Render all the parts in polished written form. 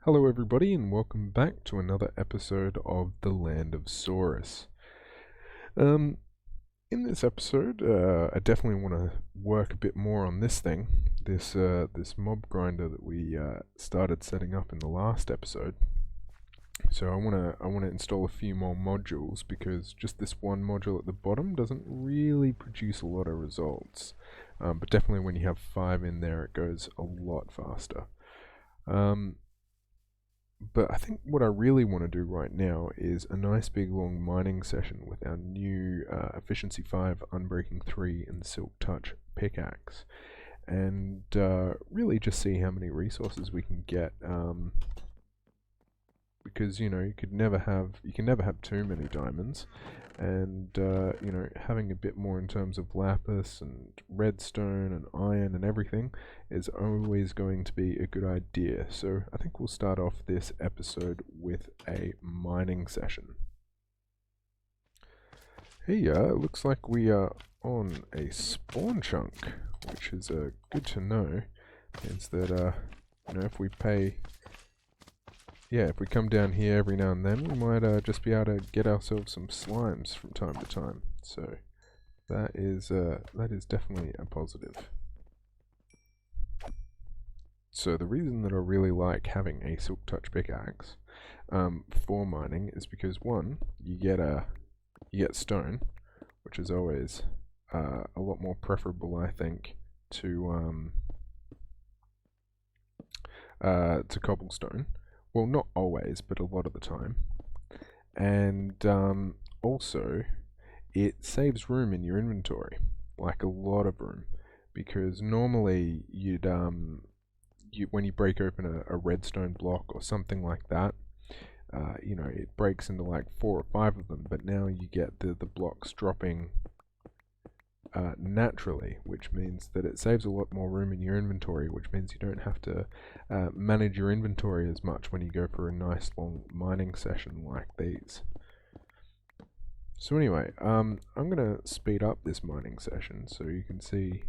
Hello everybody and welcome back to another episode of The Land of Saurus. Um, in this episode, I definitely want to work a bit more on this thing, this mob grinder that we started setting up in the last episode. So I wanna install a few more modules because just this one module at the bottom doesn't really produce a lot of results. But definitely when you have 5 in there, it goes a lot faster. But I think what I really want to do right now is a nice big long mining session with our new Efficiency 5 Unbreaking 3 and Silk Touch pickaxe, and really just see how many resources we can get. Because you can never have too many diamonds, and having a bit more in terms of lapis and redstone and iron and everything is always going to be a good idea. So I think we'll start off this episode with a mining session. Hey, it looks like we are on a spawn chunk, which is good to know. Means that if we pay. Yeah, if we come down here every now and then, we might just be able to get ourselves some slimes from time to time. So that is definitely a positive. So the reason that I really like having a Silk Touch pickaxe for mining is because one, you get stone, which is always a lot more preferable, I think, to cobblestone. Well, not always, but a lot of the time. And also, it saves room in your inventory, like a lot of room, because normally when you break open a redstone block or something like that, it breaks into like 4 or 5 of them, but now you get the blocks dropping naturally, which means that it saves a lot more room in your inventory, which means you don't have to manage your inventory as much when you go for a nice long mining session like these. So anyway, I'm going to speed up this mining session so you can see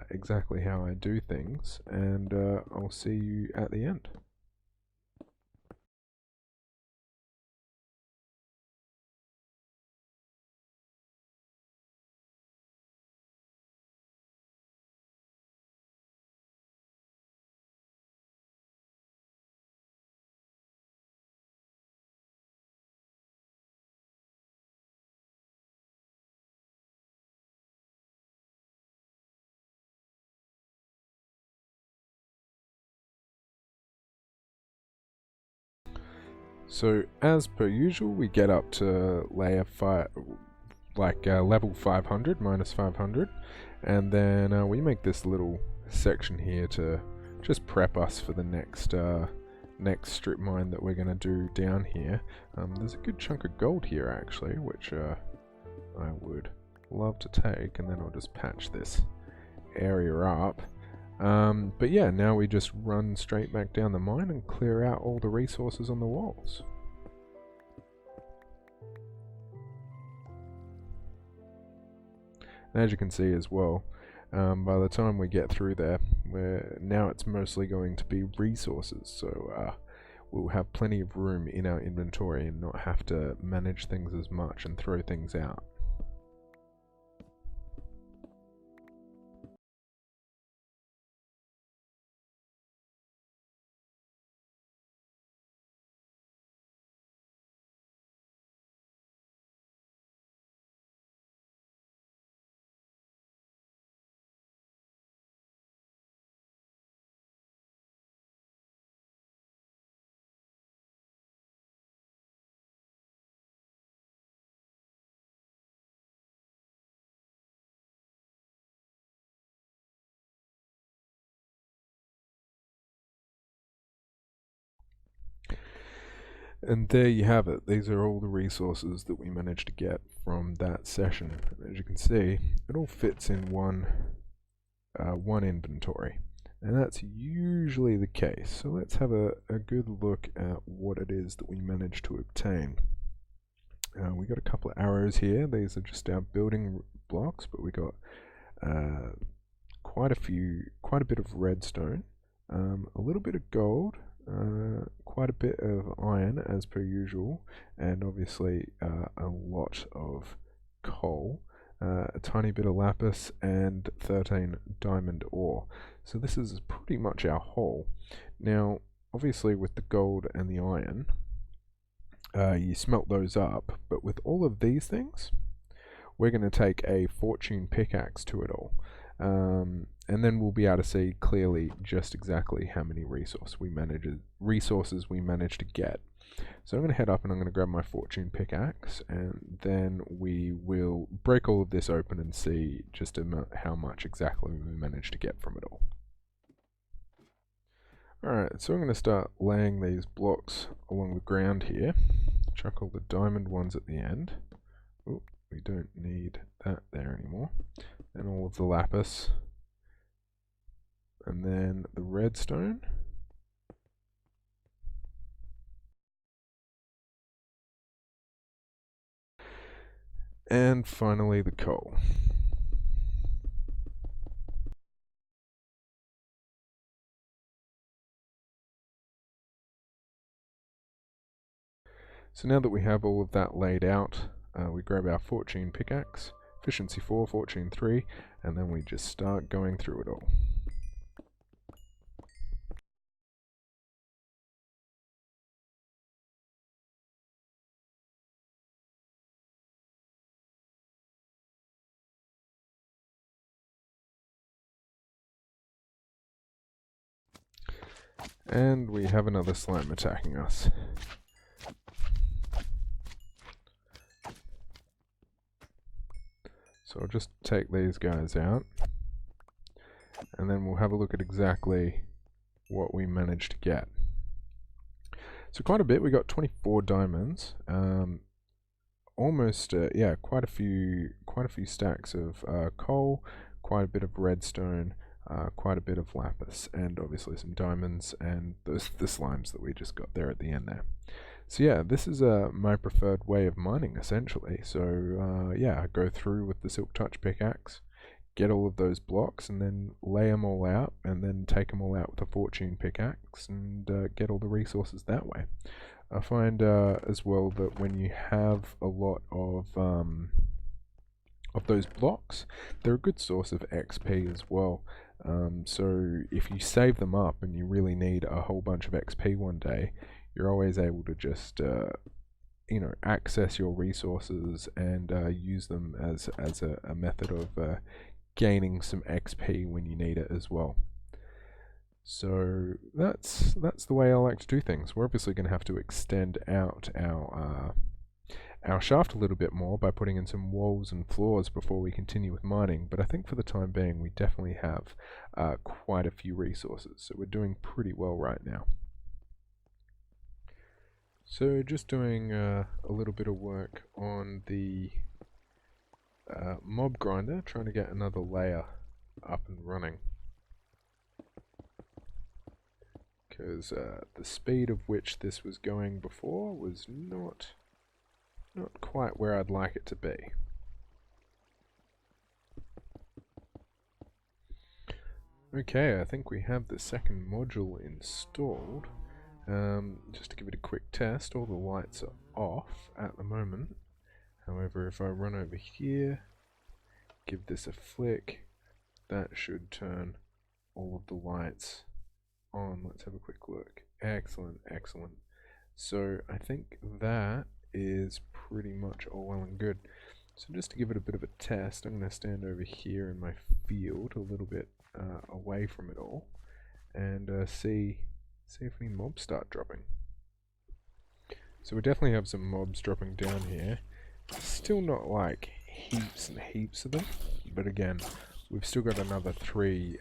exactly how I do things, and I'll see you at the end. So as per usual, we get up to level 500, minus 500, and then we make this little section here to just prep us for the next strip mine that we're going to do down here. There's a good chunk of gold here actually, which I would love to take, and then I'll just patch this area up. But yeah, now we just run straight back down the mine and clear out all the resources on the walls. And as you can see as well, by the time we get through there, now it's mostly going to be resources, so we'll have plenty of room in our inventory and not have to manage things as much and throw things out. And there you have it. These are all the resources that we managed to get from that session. As you can see, it all fits in one inventory, and that's usually the case. So let's have a good look at what it is that we managed to obtain. We got a couple of arrows here. These are just our building blocks, but we got quite a bit of redstone, a little bit of gold, quite a bit of iron as per usual, and obviously a lot of coal, a tiny bit of lapis, and 13 diamond ore. So this is pretty much our haul. Now, obviously with the gold and the iron, you smelt those up, but with all of these things, we're going to take a fortune pickaxe to it all. And then we'll be able to see clearly just exactly how many resources we manage to get. So I'm going to head up and I'm going to grab my fortune pickaxe, and then we will break all of this open and see just how much exactly we managed to get from it all. Alright, so I'm going to start laying these blocks along the ground here. Chuck all the diamond ones at the end. Oop, we don't need that there anymore. And all of the lapis. And then the redstone. And finally the coal. So now that we have all of that laid out, we grab our fortune pickaxe, efficiency 4, fortune 3, and then we just start going through it all. And we have another slime attacking us. So I'll just take these guys out, and then we'll have a look at exactly what we managed to get. So quite a bit. We got 24 diamonds, almost quite a few stacks of coal, quite a bit of redstone, quite a bit of lapis, and obviously some diamonds and the slimes that we just got there at the end there. So yeah, this is my preferred way of mining essentially. So yeah, I go through with the silk touch pickaxe, get all of those blocks, and then lay them all out, and then take them all out with a fortune pickaxe, and get all the resources that way. I find as well that when you have a lot of those blocks, they're a good source of XP as well. So if you save them up and you really need a whole bunch of XP one day, you're always able to just access your resources and use them as a method of gaining some XP when you need it as well. So that's the way I like to do things. We're obviously going to have to extend out our shaft a little bit more by putting in some walls and floors before we continue with mining, but I think for the time being we definitely have quite a few resources, so we're doing pretty well right now. So just doing a little bit of work on the mob grinder, trying to get another layer up and running, because the speed of which this was going before was not quite where I'd like it to be. Okay, I think we have the second module installed. Just to give it a quick test, all the lights are off at the moment. However, if I run over here, give this a flick, that should turn all of the lights on. Let's have a quick look. Excellent, excellent. So I think that is pretty much all well and good. So just to give it a bit of a test, I'm going to stand over here in my field a little bit away from it all, and see if any mobs start dropping. So we definitely have some mobs dropping down here. Still not like heaps and heaps of them, but again, we've still got another 3.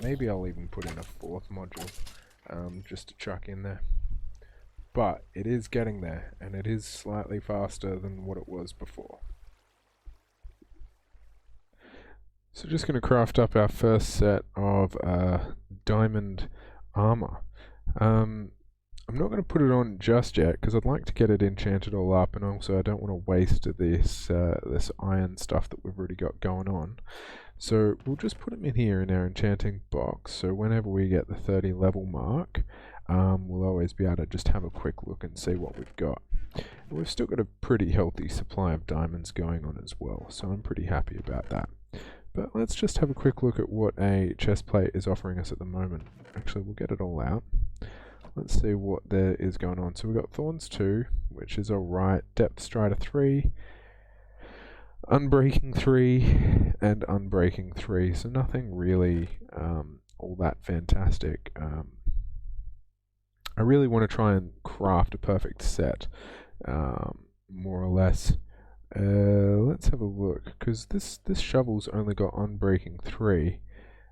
Maybe I'll even put in a 4th module just to chuck in there. But it is getting there, and it is slightly faster than what it was before. So just going to craft up our first set of diamond armor. I'm not going to put it on just yet because I'd like to get it enchanted all up, and also I don't want to waste this this iron stuff that we've already got going on. So we'll just put them in here in our enchanting box, so whenever we get the 30 level mark, we'll always be able to just have a quick look and see what we've got. And we've still got a pretty healthy supply of diamonds going on as well, so I'm pretty happy about that. But let's just have a quick look at what a chest plate is offering us at the moment. Actually, we'll get it all out. Let's see what there is going on. So we've got Thorns 2, which is alright, Depth Strider 3, Unbreaking 3, and Unbreaking 3. So nothing really all that fantastic. I really want to try and craft a perfect set, more or less. Let's have a look, because this shovel's only got Unbreaking 3.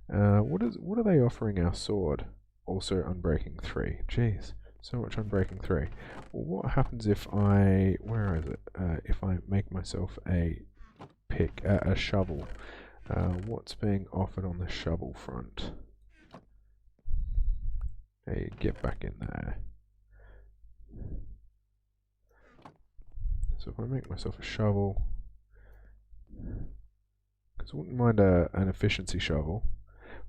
What are they offering our sword? Also Unbreaking 3. Jeez, so much Unbreaking 3. Well, what happens if I... where is it? If I make myself a shovel. What's being offered on the shovel front? Hey, get back in there. So if I make myself a shovel, because I wouldn't mind an efficiency shovel,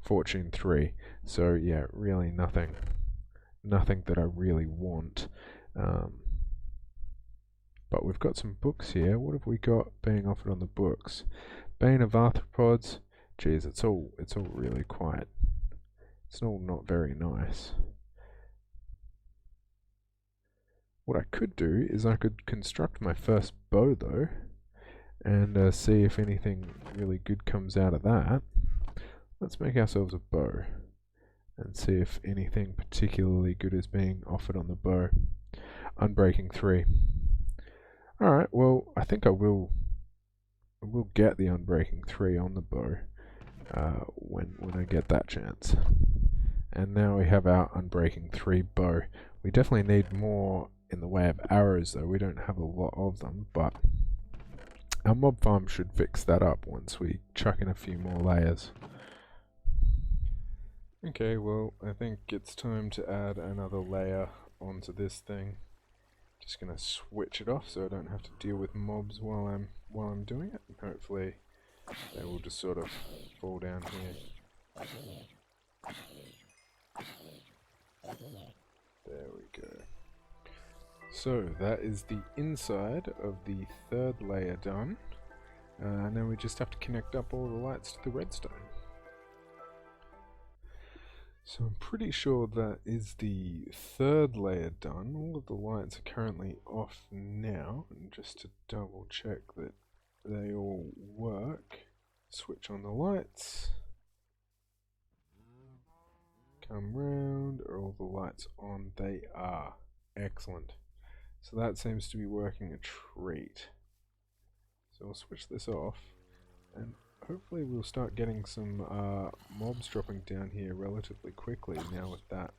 Fortune 3. So yeah, really nothing that I really want. But we've got some books here. What have we got being offered on the books? Bane of Arthropods. Geez, it's all really quiet. It's all not very nice. What I could do is I could construct my first bow though, and see if anything really good comes out of that. Let's make ourselves a bow and see if anything particularly good is being offered on the bow. Unbreaking 3. Alright, well, I think I will get the Unbreaking 3 on the bow when I get that chance. And now we have our Unbreaking 3 bow. We definitely need more in the way of arrows though. We don't have a lot of them, but our mob farm should fix that up once we chuck in a few more layers. Okay, well, I think it's time to add another layer onto this thing. Just gonna switch it off so I don't have to deal with mobs while I'm doing it. And hopefully they will just sort of fall down here. There we go. So that is the inside of the third layer done. Now we just have to connect up all the lights to the redstone. So I'm pretty sure that is the third layer done. All of the lights are currently off now, and just to double check that they all work, switch on the lights, come round. Are all the lights on? They are. Excellent. So that seems to be working a treat. So I'll switch this off, and hopefully we'll start getting some mobs dropping down here relatively quickly now with that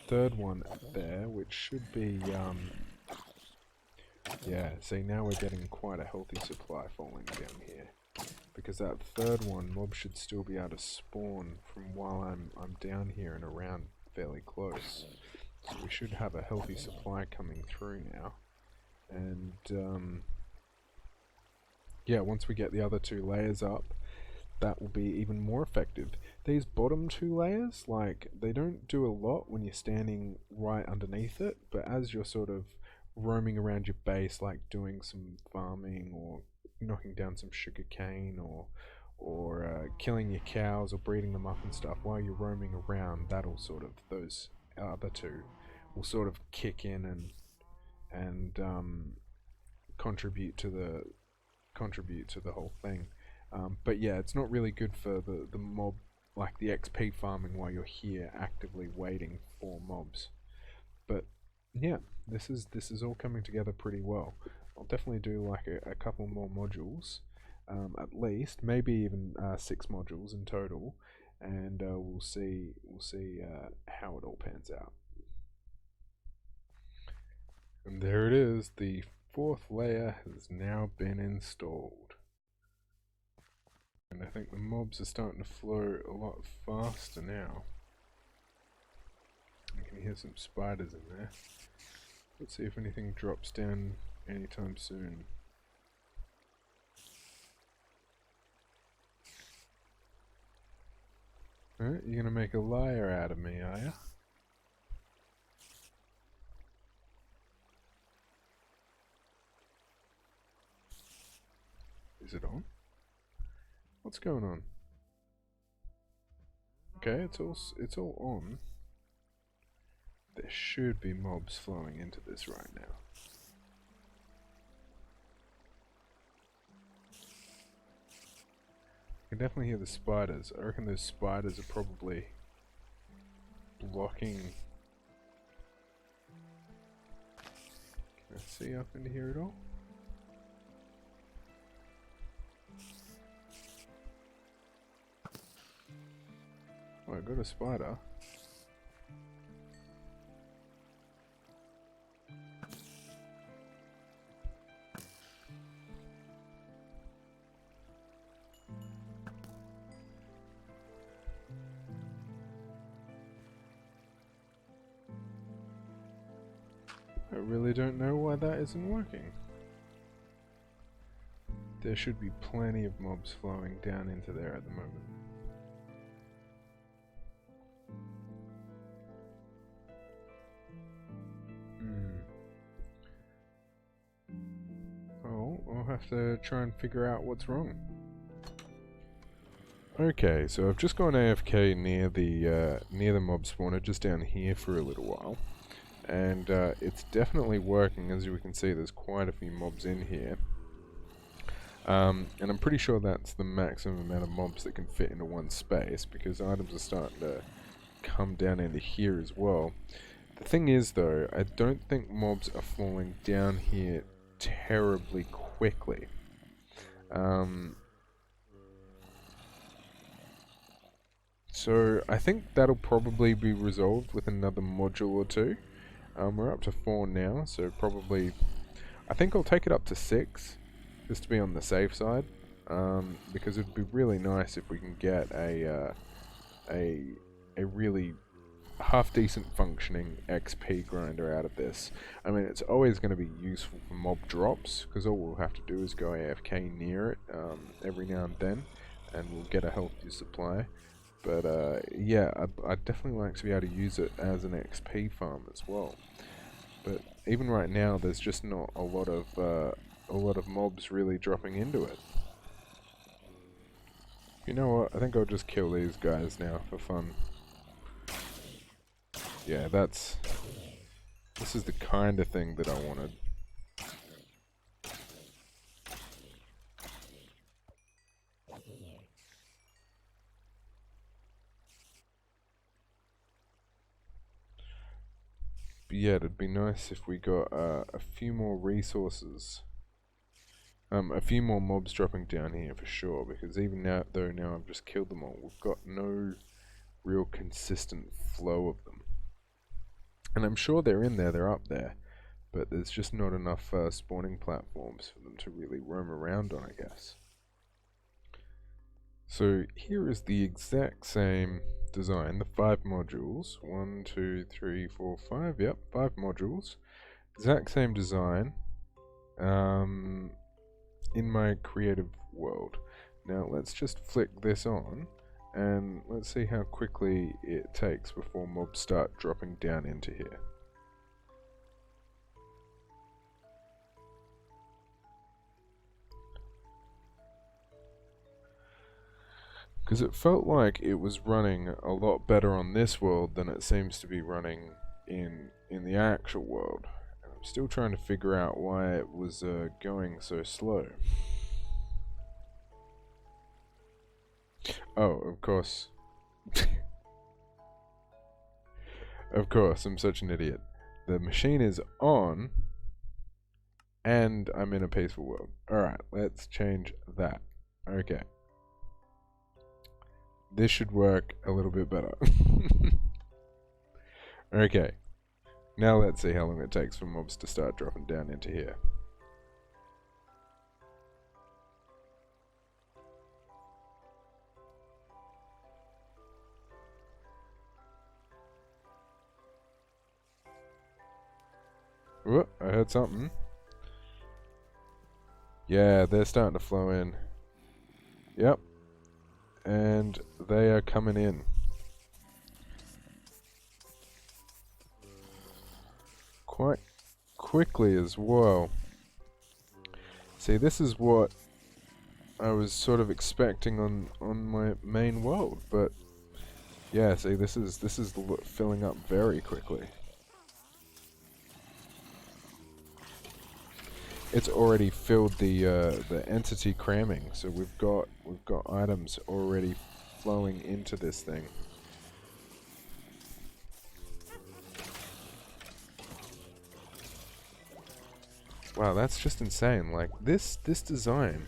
third one there, which should be, yeah, see, now we're getting quite a healthy supply falling down here. Because that third one, mobs should still be able to spawn from while I'm down here and around fairly close. So we should have a healthy supply coming through now. And, yeah, once we get the other two layers up, that will be even more effective. These bottom two layers, like, they don't do a lot when you're standing right underneath it, but as you're sort of roaming around your base, like doing some farming or knocking down some sugar cane or killing your cows or breeding them up and stuff, while you're roaming around, that'll sort of, those other two will sort of kick in and contribute to the whole thing. But yeah, it's not really good for the mob, like the XP farming while you're here actively waiting for mobs. But yeah, this is all coming together pretty well. I'll definitely do like a couple more modules, at least, maybe even 6 modules in total, and we'll see how it all pans out. And there it is, the 4th layer has now been installed. And I think the mobs are starting to flow a lot faster now. I can hear some spiders in there. Let's see if anything drops down anytime soon. Alright, you're gonna make a liar out of me, are ya? Is it on? What's going on? Okay, it's all on. There should be mobs flowing into this right now. I can definitely hear the spiders. I reckon those spiders are probably blocking. Can I see up into here at all? Oh, I got a spider. I really don't know why that isn't working. There should be plenty of mobs flowing down into there at the moment. Oh, I'll have to try and figure out what's wrong. Okay, so I've just gone AFK near the mob spawner, just down here for a little while. And it's definitely working. As you can see, there's quite a few mobs in here. And I'm pretty sure that's the maximum amount of mobs that can fit into one space, because items are starting to come down into here as well. The thing is though, I don't think mobs are falling down here terribly quickly. So I think that'll probably be resolved with another module or two. We're up to 4 now, so probably I think I'll take it up to 6 just to be on the safe side, because it'd be really nice if we can get a really half decent functioning XP grinder out of this. I mean, it's always going to be useful for mob drops, because all we'll have to do is go AFK near it every now and then, and we'll get a healthy supply. But yeah, I'd definitely like to be able to use it as an XP farm as well. But even right now, there's just not a lot of mobs really dropping into it. You know what? I think I'll just kill these guys now for fun. Yeah, this is the kind of thing that I wanted. But yeah, it'd be nice if we got a few more resources. A few more mobs dropping down here for sure, because even now I've just killed them all, we've got no real consistent flow of them. And I'm sure they're in there, they're up there, but there's just not enough spawning platforms for them to really roam around on, I guess. So here is the exact same design, the 5 modules. 1, 2, 3, 4, 5, yep, 5 modules. Exact same design in my creative world. Now let's just flick this on, and let's see how quickly it takes before mobs start dropping down into here. Because it felt like it was running a lot better on this world than it seems to be running in the actual world. And I'm still trying to figure out why it was going so slow. Oh, of course. Of course, I'm such an idiot. The machine is on, and I'm in a peaceful world. Alright, let's change that. Okay. This should work a little bit better. Okay. Now let's see how long it takes for mobs to start dropping down into here. Whoop, I heard something. Yeah, they're starting to flow in. Yep. And they are coming in. Quite quickly as well. See, this is what I was sort of expecting on my main world, but yeah, see, this is filling up very quickly. It's already filled the entity cramming, so we've got items already flowing into this thing. Wow, that's just insane. Like this design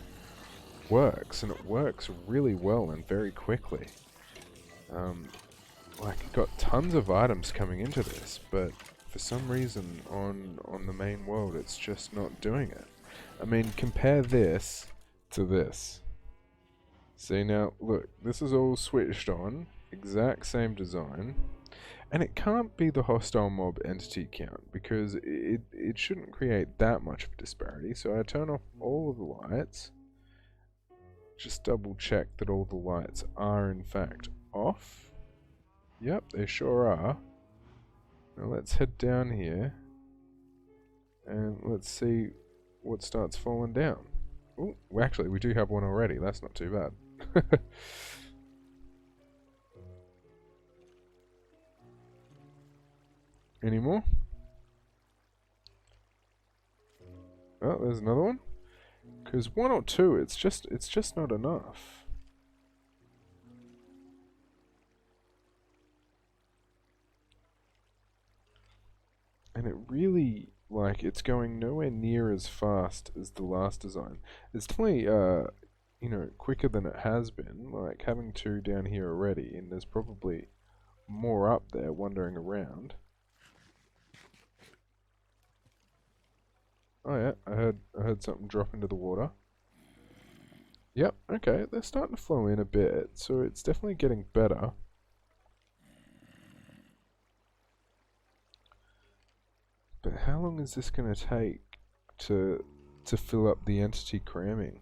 works, and it works really well and very quickly. Like it got tons of items coming into this, but for some reason on the main world it's just not doing it. I mean, compare this to this. See now, look, this is all switched on, exact same design, and it can't be the hostile mob entity count because it shouldn't create that much of a disparity. So I turn off all of the lights, just double check that all the lights are in fact off. Yep, they sure are. Now let's head down here and let's see what starts falling down. Oh, actually, we do have one already. That's not too bad. Any more? Oh, there's another one. Because one or two, it's just not enough. And it really, like, it's going nowhere near as fast as the last design. It's definitely, you know, quicker than it has been. Like, having two down here already, and there's probably more up there wandering around. Oh yeah, I heard something drop into the water. Yep, okay, they're starting to flow in a bit, so it's definitely getting better. But how long is this going to take to fill up the entity cramming?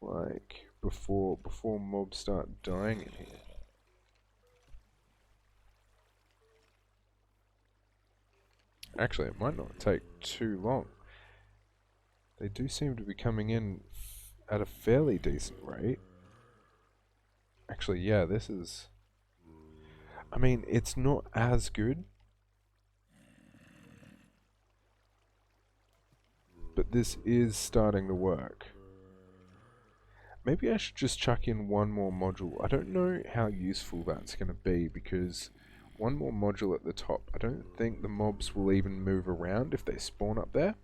Like before mobs start dying in here. Actually, it might not take too long. They do seem to be coming in at a fairly decent rate. Actually, yeah, this is... I mean, it's not as good, but this is starting to work. Maybe I should just chuck in one more module. I don't know how useful that's going to be, because one more module at the top, I don't think the mobs will even move around if they spawn up there.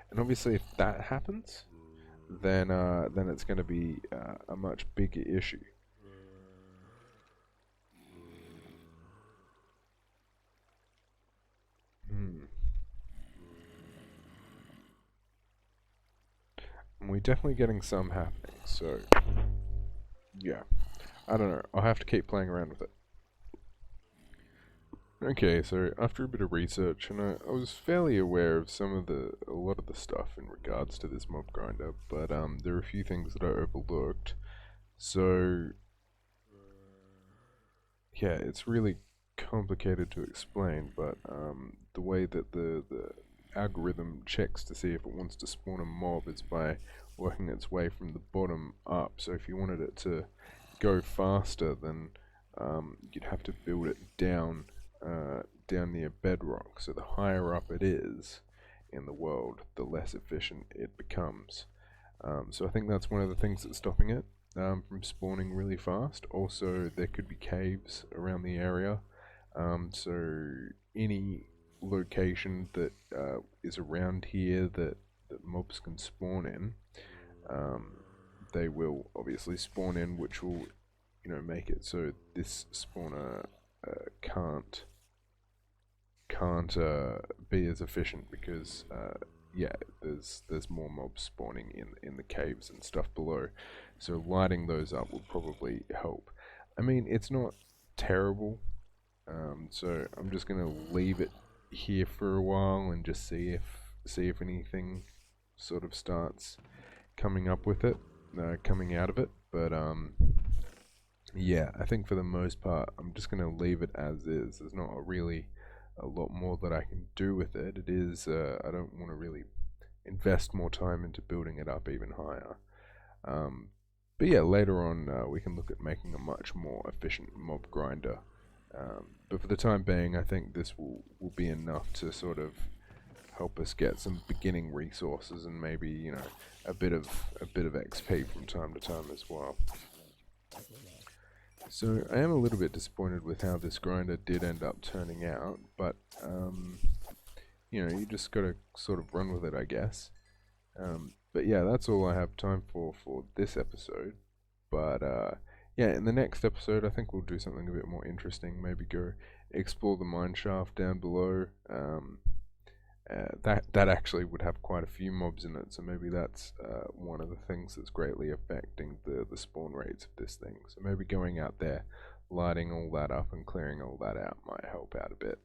And obviously if that happens, then it's going to be a much bigger issue. And we're definitely getting some happening, so yeah. I don't know, I'll have to keep playing around with it. Okay, so after a bit of research, and I was fairly aware of a lot of the stuff in regards to this mob grinder, but there are a few things that I overlooked. So yeah, it's really complicated to explain, but the way that the algorithm checks to see if it wants to spawn a mob is by working its way from the bottom up. So if you wanted it to go faster, then you'd have to build it down down near bedrock. So the higher up it is in the world, the less efficient it becomes. So I think that's one of the things that's stopping it from spawning really fast. Also, there could be caves around the area, so any location that is around here that mobs can spawn in, they will obviously spawn in, which will, you know, make it so this spawner can't be as efficient, because yeah, there's more mobs spawning in the caves and stuff below, so lighting those up will probably help. I mean, it's not terrible, so I'm just gonna leave it here for a while and just see if anything sort of starts coming up with it, coming out of it. But yeah, I think for the most part, I'm just gonna leave it as is. There's not really a lot more that I can do with it. It is, I don't want to really invest more time into building it up even higher. But yeah, later on we can look at making a much more efficient mob grinder. But for the time being, I think this will be enough to sort of help us get some beginning resources and maybe, you know, a bit of XP from time to time as well. So I am a little bit disappointed with how this grinder did end up turning out, but you know, you just gotta sort of run with it, I guess. But yeah, that's all I have time for this episode. But yeah, in the next episode, I think we'll do something a bit more interesting. Maybe go explore the mine shaft down below. That actually would have quite a few mobs in it, so maybe that's one of the things that's greatly affecting the spawn rates of this thing. So maybe going out there, lighting all that up and clearing all that out might help out a bit.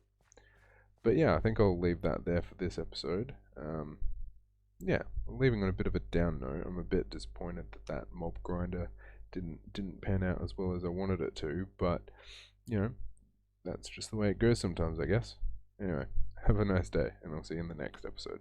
But yeah, I think I'll leave that there for this episode. Yeah, leaving on a bit of a down note. I'm a bit disappointed that that mob grinder didn't pan out as well as I wanted it to, but you know, that's just the way it goes sometimes, I guess. Anyway, have a nice day, and I'll see you in the next episode.